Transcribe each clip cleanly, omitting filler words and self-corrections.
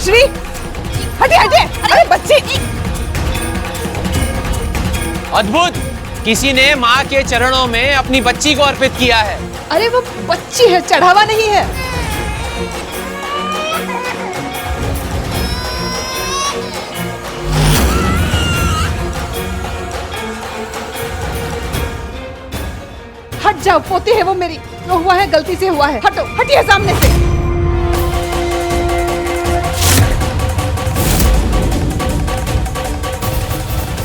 श्री हटिए हटिए, अरे बच्ची। अद्भुत, किसी ने माँ के चरणों में अपनी बच्ची को अर्पित किया है। अरे वो बच्ची है, चढ़ावा नहीं है। हट जाओ, पोती है वो मेरी, जो हुआ है गलती से हुआ है। हटो, हटिए सामने से।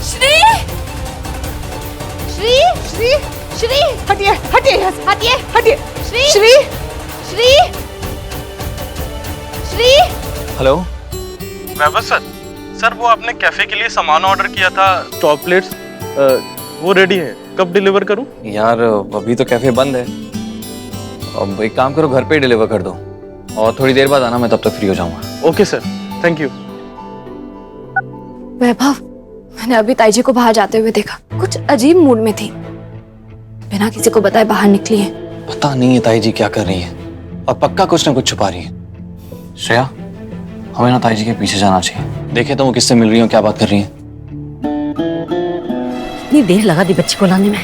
श्री श्री श्री श्री हटिए हटिए यहाँ से, हटिए हटिए। श्री श्री श्री श्री हेलो वैभव सर वो आपने कैफे के लिए सामान ऑर्डर किया था, चॉकलेट्स, वो रेडी है, कब डिलीवर करूं? यार, अभी तो कैफे बंद है। अब एक काम करो, घर पे ही डिलीवर कर दो और थोड़ी देर बाद आना, मैं तब तक फ्री हो जाऊंगा। Okay sir, thank you. Vaibhav, मैंने अभी ताई जी को बाहर जाते हुए देखा, कुछ अजीब मूड में थी, बिना किसी को बताए बाहर निकली है। पता नहीं है ताई जी क्या कर रही है, और पक्का कुछ ना कुछ छुपा रही है। श्रेया, हमें ना ताई जी के पीछे जाना चाहिए, देखे तो वो किससे मिल रही है, क्या बात कर रही है। इतनी देर लगा दी बच्ची को लाने में,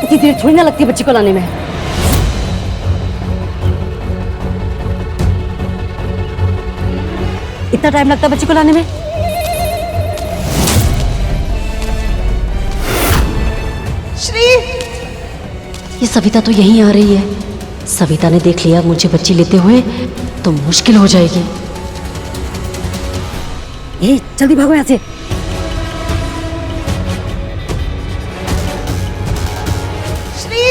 इतनी देर थोड़ी ना लगती बच्ची को लाने में। इतना टाइम लगता बच्ची को लाने में? श्री ये सविता तो यहीं आ रही है। सविता ने देख लिया मुझे बच्ची लेते हुए तो मुश्किल हो जाएगी। ए, जल्दी भागो यहाँ से। श्री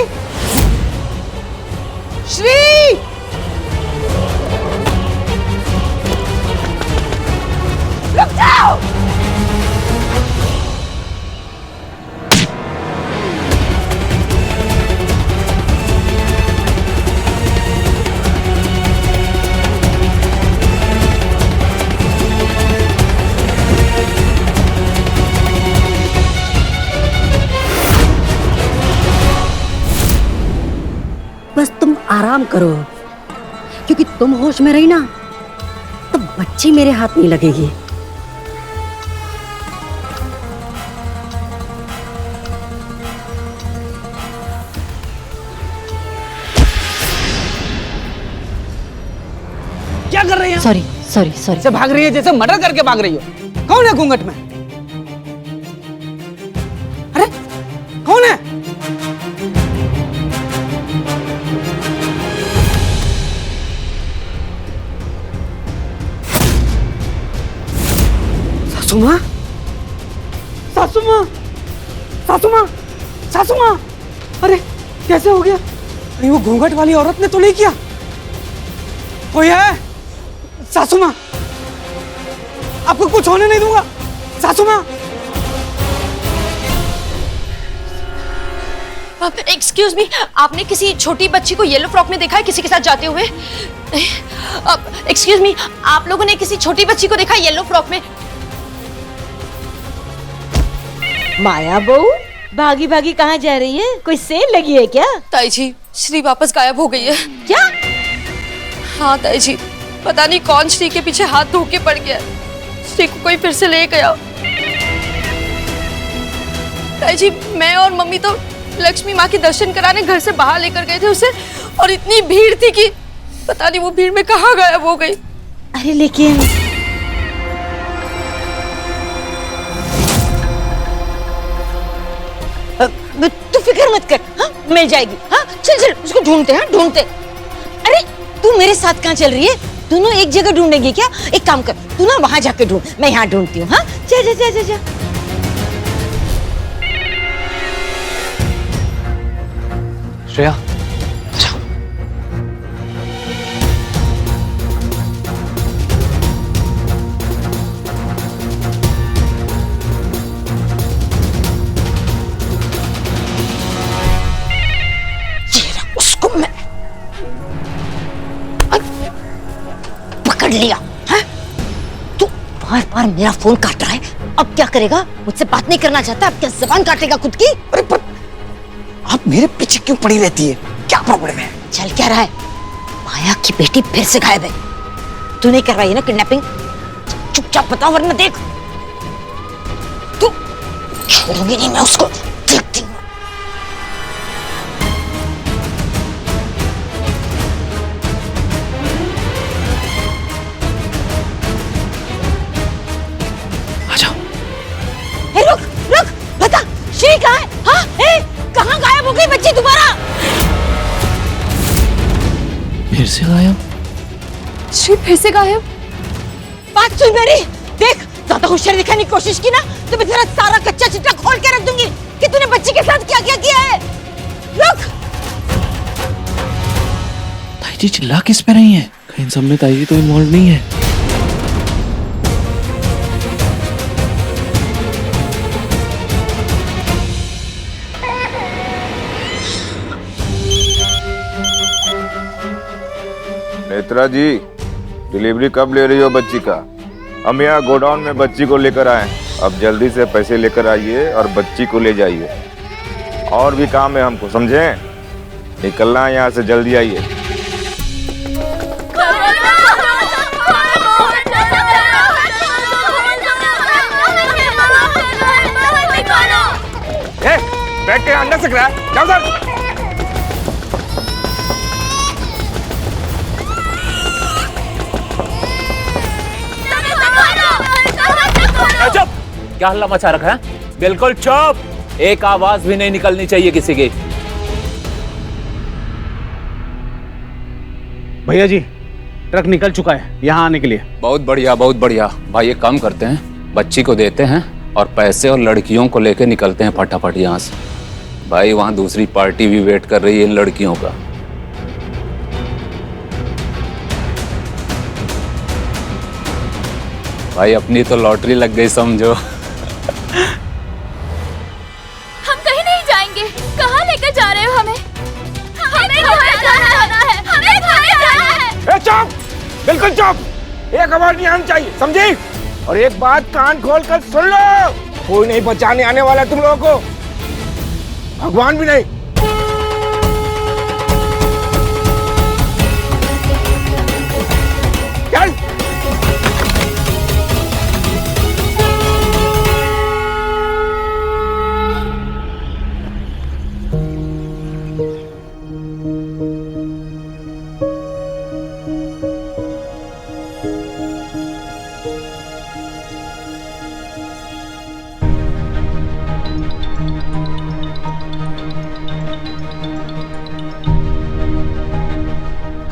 श्री रुक जाओ। बस तुम आराम करो, क्योंकि तुम होश में रही ना तो बच्ची मेरे हाथ नहीं लगेगी। क्या कर रही है? Sorry sorry sorry. से भाग रही है जैसे मर्डर करके भाग रही हो। कौन है घूंघट में? अरे कौन है? सासू माँ, सासू माँ, सासू माँ, सासू माँ। अरे कैसे हो गया? कहीं वो घूंघट वाली औरत ने तो नहीं किया? कोई है? सासू माँ, आपको कुछ होने नहीं दूंगा। सासू माँ। एक्सक्यूज मी, आपने किसी छोटी बच्ची को येलो फ्रॉक में देखा है किसी के साथ जाते हुए? एक्सक्यूज मी, आप लोगों ने किसी छोटी बच्ची को देखा है येलो फ्रॉक में? माया बहू, भागी भागी कहाँ जा रही है? कोई सेल लगी है क्या? ताई जी, श्री वापस गायब हो गई है। क्या? हाँ ताई जी, पता नहीं कौन श्री के पीछे हाथ धो के पड़ गया। श्री को कोई फिर से ले गया। ताई जी, मैं और मम्मी तो लक्ष्मी माँ के दर्शन कराने घर से बाहर लेकर गए थे उसे, और इतनी भीड़ थी कि पता नहीं वो भीड़ में कहाँ गायब हो गई। अरे लेकिन तू फिक्र मत कर, हाँ मिल जाएगी। हाँ चल चल उसको ढूंढते हैं, ढूंढते। अरे तू मेरे साथ कहाँ चल रही है? दोनों एक जगह ढूंढेंगे क्या? एक काम कर, तू ना वहां जाके ढूंढ, मैं यहाँ ढूंढती हूँ। हाँ जा जा जा जा जा। श्रेया, उसको मैं पकड़ लिया। है? तू बार बार मेरा फोन काट रहा है, अब क्या करेगा? मुझसे बात नहीं करना चाहता, अब क्या जबान काटेगा खुद की? अरे पर आप मेरे पीछे क्यों पड़ी रहती है? क्या प्रॉब्लम है? चल क्या रहा है? माया की बेटी फिर से गायब है। तूने करवाई है ना किडनैपिंग? चुपचाप बता वरना देख तू छोड़ूंगी नहीं मैं उसको, देखती हूँ। आ जाओ। ए, रुक रुक, बता श्री कहाँ है? हाँ, कहाँ गायब हो गई बच्ची दोबारा? फिर से गायब? श्री फिर से गायब? बात सुन मेरी, देख ज्यादा होशियारी दिखाने की कोशिश की ना तो मैं तेरा सारा कच्चा चिट्ठा खोल के रख दूंगी कि तूने बच्ची के साथ क्या क्या किया है। रुक। ताई जी चिल्ला किस पे रही हैं? कहीं सब में ताई जी तो इन्वॉल्व नहीं है। नेत्रा जी, डिलीवरी कब ले रही हो बच्ची का? हम यहाँ गोडाउन में बच्ची को लेकर आए। अब जल्दी से पैसे लेकर आइए और बच्ची को ले जाइए। और भी काम है हमको, समझे? निकलना है यहाँ से, जल्दी आइए। बैठ के अंदर से करा, जाओ सर। चुप! क्या हल्ला मचा रखा है? बिल्कुल चुप! एक आवाज भी नहीं निकलनी चाहिए किसी की। भैया जी, ट्रक निकल चुका है यहाँ आने के लिए। बहुत बढ़िया, बहुत बढ़िया। भाई एक काम करते हैं, बच्ची को देते हैं और पैसे और लड़कियों को लेके निकलते हैं फटाफट यहाँ से। भाई वहाँ दूसरी पार्टी भी वेट कर रही है इन लड़कियों का। भाई अपनी तो लॉटरी लग गई समझो। हम कहीं नहीं जाएंगे। कहाँ लेकर जा रहे हो हमें? हमें घर जाना है। हमें घर जाना है। चुप! बिल्कुल चुप! एक आवाज नहीं आनी चाहिए, समझी? और एक बात कान खोल कर सुन लो, कोई नहीं बचाने आने वाला तुम लोगों को, भगवान भी नहीं। चल!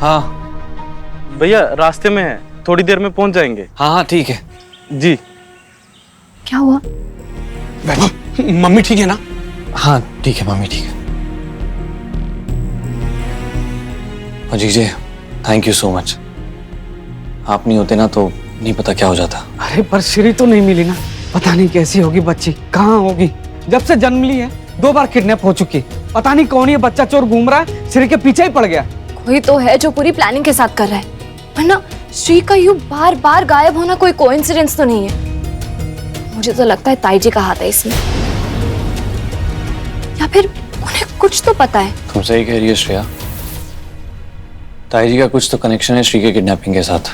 हाँ भैया रास्ते में है, थोड़ी देर में पहुंच जाएंगे। हाँ हाँ ठीक है। जी। क्या हुआ? मम्मी ठीक है ना? हाँ ठीक है मम्मी ठीक है। अजीत जी थैंक यू सो मच। आप नहीं होते ना तो नहीं पता क्या हो जाता। अरे पर श्री तो नहीं मिली ना, पता नहीं कैसी होगी बच्ची, कहाँ होगी। जब से जन्म ली है 2 बार किडनैप हो चुकी, पता नहीं कौन ये बच्चा चोर घूम रहा है, श्री के पीछे ही पड़ गया। कोई तो है जो पूरी प्लानिंग के साथ कर रहा है, वरना श्री का यूं बार बार गायब होना कोई कोइंसिडेंस तो नहीं है। मुझे तो लगता है ताई जी का हाथ है इसमें, या फिर उन्हें कुछ तो पता है। तुम सही कह रही है श्रेया, ताई जी का कुछ तो कनेक्शन है श्री के किडनैपिंग के साथ।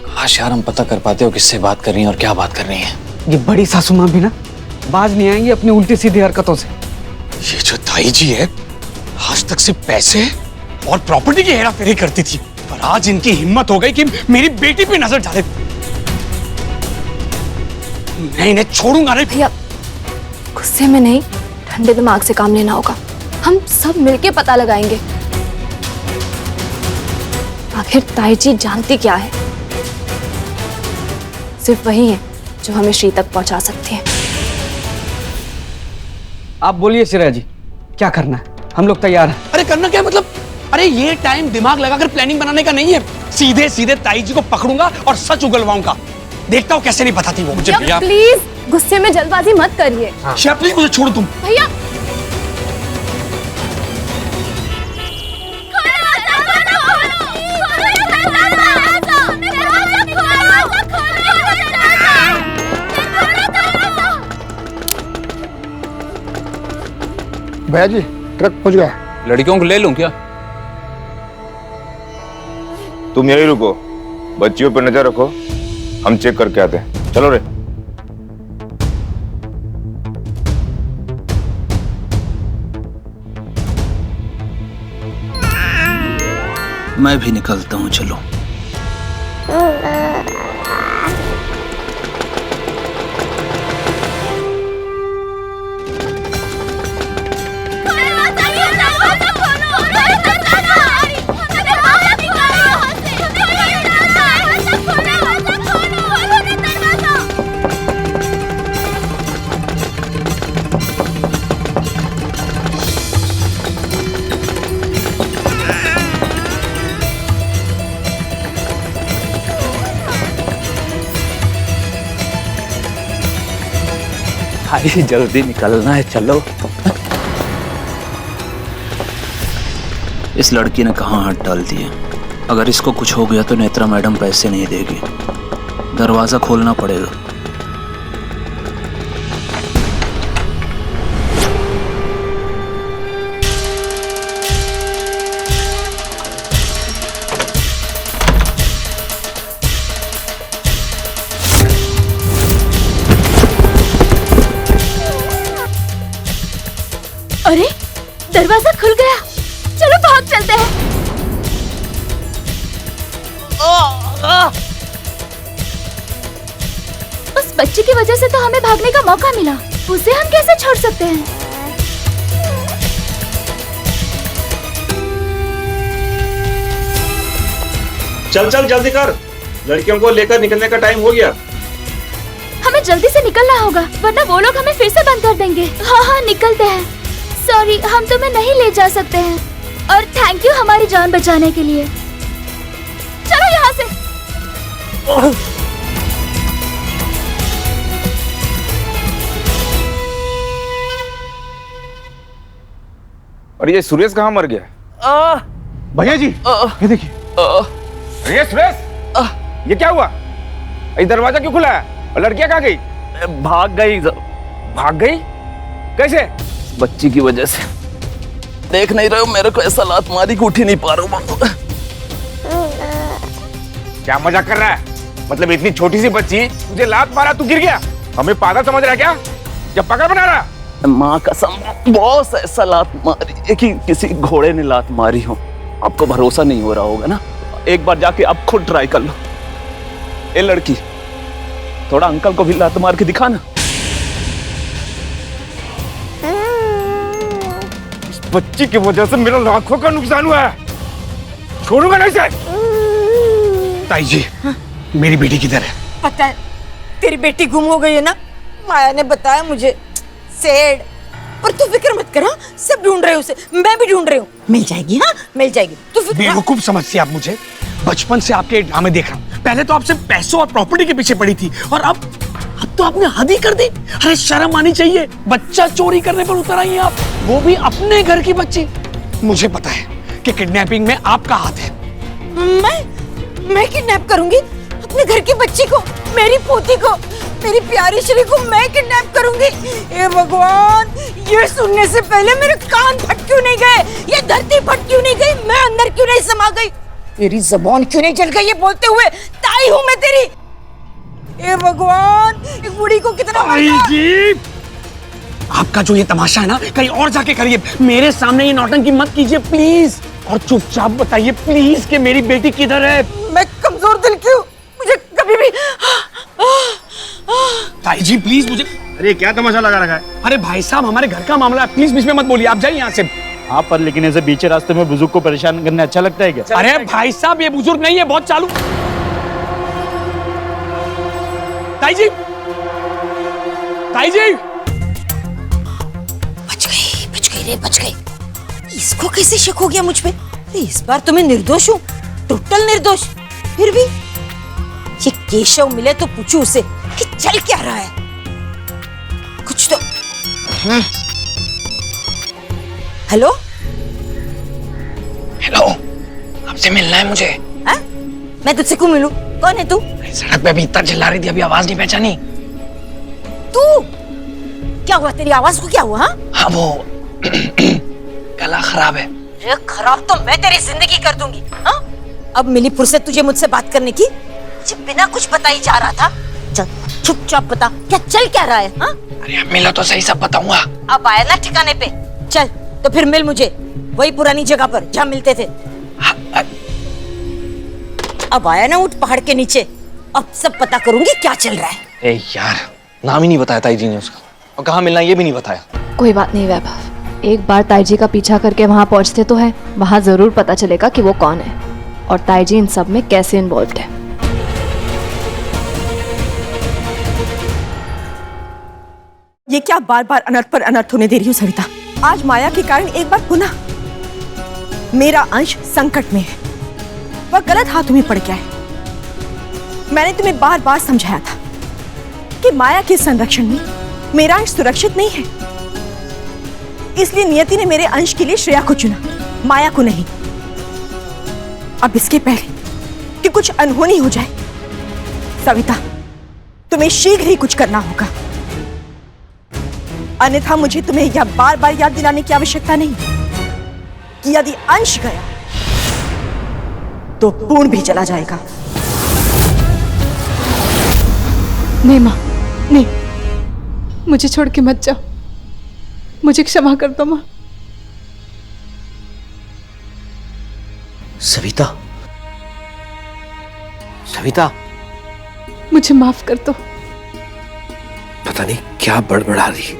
काश यार हम पता कर पाते हो किससे बात कर रही है और क्या बात कर रही है। ये बड़ी सासू माँ भी ना बाज नहीं आएंगी अपनी उल्टी सीधी हरकतों से। ये जो ताई जी है आज तक सिर्फ पैसे और प्रॉपर्टी की हेराफेरी करती थी, पर आज इनकी हिम्मत हो गई कि मेरी बेटी पे नजर डाले। मैं इन्हें छोड़ूंगा नहीं। भैया गुस्से में नहीं, ठंडे दिमाग से काम लेना होगा। हम सब मिलके पता लगाएंगे आखिर ताई जी जानती क्या है। सिर्फ वही है जो हमें श्री तक पहुंचा सकती है। आप बोलिए श्रेया जी, क्या करना है? हम लोग तैयार हैं। अरे करना क्या मतलब? अरे ये टाइम दिमाग लगाकर प्लानिंग बनाने का नहीं है। सीधे सीधे ताई जी को पकड़ूंगा और सच उगलवाऊंगा। देखता हूँ कैसे नहीं बताती वो मुझे। प्लीज गुस्से में जल्दबाजी मत करिए। प्लीज मुझे छोड़ तुम। भैया भैया जी ट्रक पहुंच गया। लड़कियों को ले लूं क्या? तुम यही रुको, बच्चियों पर नजर रखो, हम चेक करके आते हैं। चलो रे। मैं भी निकलता हूँ, चलो। भाई जल्दी निकलना है, चलो। इस लड़की ने कहाँ हाथ डाल दिए। अगर इसको कुछ हो गया तो नेत्रा मैडम पैसे नहीं देगी। दरवाजा खोलना पड़ेगा। अरे दरवाजा खुल गया, चलो भाग चलते हैं। उस बच्ची की वजह से तो हमें भागने का मौका मिला, उसे हम कैसे छोड़ सकते हैं? चल चल जल्दी कर, लड़कियों को लेकर निकलने का टाइम हो गया। हमें जल्दी से निकलना होगा, वरना वो लोग हमें फिर से बंद कर देंगे। हाँ हाँ निकलते हैं। सॉरी, हम तुम्हें नहीं ले जा सकते हैं। और थैंक यू हमारी जान बचाने के लिए। चलो यहाँ से। और ये सुरेश कहाँ मर गया? भैया जी ये देखिए। अरे सुरेश, ये क्या हुआ? ये दरवाजा क्यों खुला है? और लड़कियां कहाँ गई? भाग गई। भाग गई? कैसे? बच्ची की वजह से। देख नहीं रहे हो, मेरे को ऐसा लात मारी कि उठ ही नहीं पा रहा हूँ। क्या मजाक कर रहा है? मतलब इतनी छोटी सी बच्ची तुझे लात मारा, तू गिर गया? हमें पागल समझ रहा है क्या? जब पकड़ बना रहा? माँ कसम, बॉस ऐसा लात मारी है कि किसी घोड़े ने लात मारी हो। आपको भरोसा नहीं हो रहा होगा ना, एक बार जाके आप खुद ट्राई कर लो। ए लड़की, थोड़ा अंकल को भी लात मार के दिखा ना। इस बच्ची की वजह से मेरा लाखों का नुकसान हुआ है, छोड़ूंगा नहीं इसे। ताई जी मेरी बेटी किधर है? पता है, तेरी बेटी गुम हो गई है ना, माया ने बताया मुझे। सैड, पर तू फिक्र मत कर। हाँ, सब ढूंढ रहे हो उसे, मैं भी ढूंढ रही हूँ। मिल जाएगी, हाँ मिल जाएगी, तू फिक्र। बेवकूफ समझती आप मुझे। बचपन से आपके ड्रामे देख रहा हूँ। पहले तो आपसे पैसों और प्रॉपर्टी के पीछे पड़ी थी, और अब तो आपने हद ही कर दी। अरे शर्म आनी चाहिए, बच्चा चोरी करने पर उतर आई हैं आप, वो भी अपने घर की बच्ची। मुझे पता है कि किडनैपिंग में आपका हाथ है। मैं किडनैप करूंगी अपने घर की बच्ची को, मेरी पोती को, मेरी प्यारी श्री को मैं किडनैप करूंगी? ए भगवान, ये सुनने से पहले मेरे कान फट क्यों नहीं गए? ये धरती फट क्यों नहीं गई? मैं अंदर क्यों नहीं समा गई? तेरी जबान क्यों नहीं जल गई ये बोलते हुए? ताई हूं मैं तेरी। ए भगवान, इस बूढ़ी को कितना जी, आपका जो ये तमाशा है ना, कहीं और जाके करिए। मेरे सामने ये नौटंकी मत कीजिए प्लीज। और चुपचाप बताइए प्लीज कि मेरी बेटी किधर है? मैं कमजोर दिल की हूँ, मुझे कभी भी। ताई जी प्लीज मुझे। अरे क्या तमाशा लगा रखा है? अरे भाई साहब, हमारे घर का मामला है, प्लीज बीच में मत बोलिए। आप जाइए यहाँ से। हाँ, पर लेकिन ऐसे बीच रास्ते में बुजुर्ग को परेशान करना अच्छा लगता है क्या? अरे भाई साहब, ये बुजुर्ग नहीं है, बहुत चालू। ताई जी, ताई जी। बच गई रे, बच गई। इसको कैसे शक हो गया मुझ पे? इस बार तो मैं निर्दोष हूँ, टोटल निर्दोष। फिर भी ये केशव मिले तो पूछू उसे कि चल क्या रहा है, कुछ तो। हेलो हेलो, आपसे मिलना है मुझे। हा? मैं तुझसे क्यों मिलूं? कौन है तू? सड़क पे अभी इतना चिल्ला रही थी, अभी आवाज नहीं पहचानी? तू क्या हुआ? तेरी आवाज को क्या हुआ? हाँ वो गला खराब है। ये खराब तो मैं तेरी जिंदगी कर दूंगी। हाँ? अब मिली फुर्सत तुझे मुझसे बात करने की? मुझे बिना कुछ बताई जा रहा था। चल चुपचाप बता, क्या चल क्या रहा है? हाँ? अरे मिला तो सही, सब बताऊंगा। अब आया ना ठिकाने पे, चल तो फिर मिल मुझे वही पुरानी जगह पर जहाँ मिलते थे। अब आया ना ऊंट पहाड़ के नीचे, अब सब पता करूंगी क्या चल रहा है। ए यार, नाम ही नहीं बताया ताई जी ने उसका, और कहाँ मिलना ये भी नहीं बताया। कोई बात नहीं वैभव, एक बार ताई जी का पीछा करके वहाँ पहुँचते तो है, वहाँ जरूर पता चलेगा कि वो कौन है और ताई जी इन सब में कैसे इन्वॉल्व है। ये क्या बार बार अनर्थ पर अनर्थ होने दे रही हो सविता? आज माया के कारण एक बार पुनः मेरा अंश संकट में है, वह गलत हाथों में पड़ गया है। मैंने तुम्हें बार बार समझाया था कि माया के संरक्षण में मेरा अंश सुरक्षित नहीं है, इसलिए नियति ने मेरे अंश के लिए श्रेया को चुना, माया को नहीं। अब इसके पहले कि कुछ अनहोनी हो जाए सविता, तुम्हें शीघ्र ही कुछ करना होगा, अन्यथा मुझे तुम्हें यह बार बार याद दिलाने की आवश्यकता नहीं कि यदि अंश गया तो पूर्ण भी चला जाएगा। नहीं माँ, नहीं, मुझे छोड़ के मत जाओ, मुझे क्षमा कर दो माँ। सविता, सविता, मुझे माफ कर दो। पता नहीं क्या बड़बड़ा रही,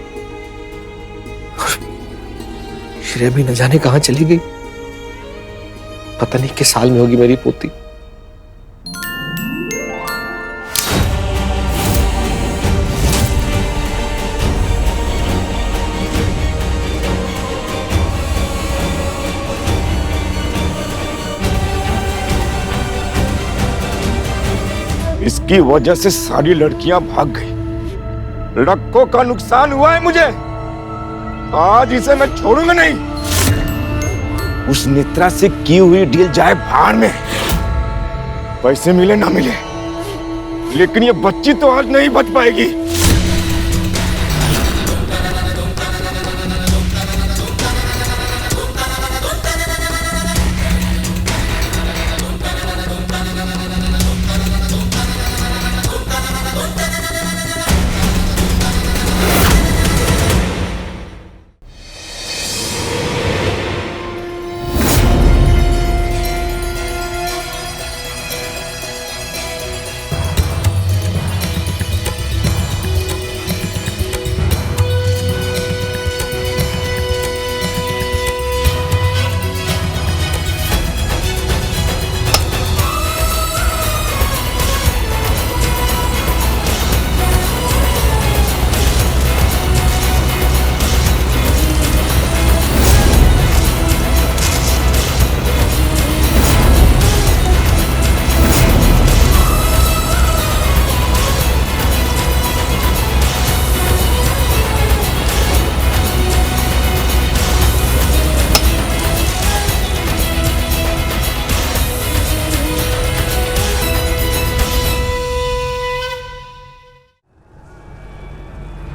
श्रेया भी न जाने कहां चली गई। पता नहीं किस साल में होगी मेरी पोती। इसकी वजह से सारी लड़कियां भाग गई, लाखों का नुकसान हुआ है मुझे। आज इसे मैं छोड़ूंगा नहीं। उस नेत्रा से की हुई डील जाए भाड़ में, पैसे मिले ना मिले, लेकिन ये बच्ची तो आज नहीं बच पाएगी।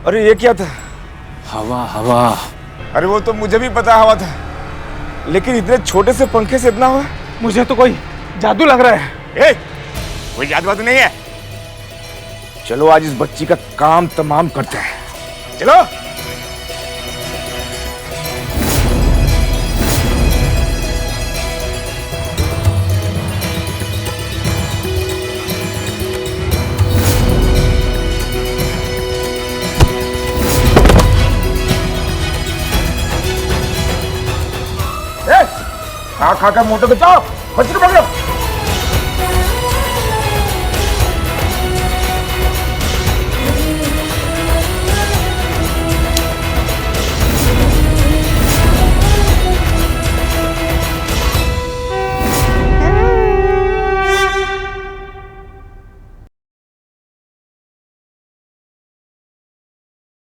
अरे ये क्या था? हवा हवा। अरे वो तो मुझे भी पता हवा था, लेकिन इतने छोटे से पंखे से इतना हुआ? मुझे तो कोई जादू लग रहा है। कोई जादू वादू नहीं है। चलो आज इस बच्ची का काम तमाम करते हैं, चलो। खा खा कर मोटे बचाओ, बच्चे पकड़ो।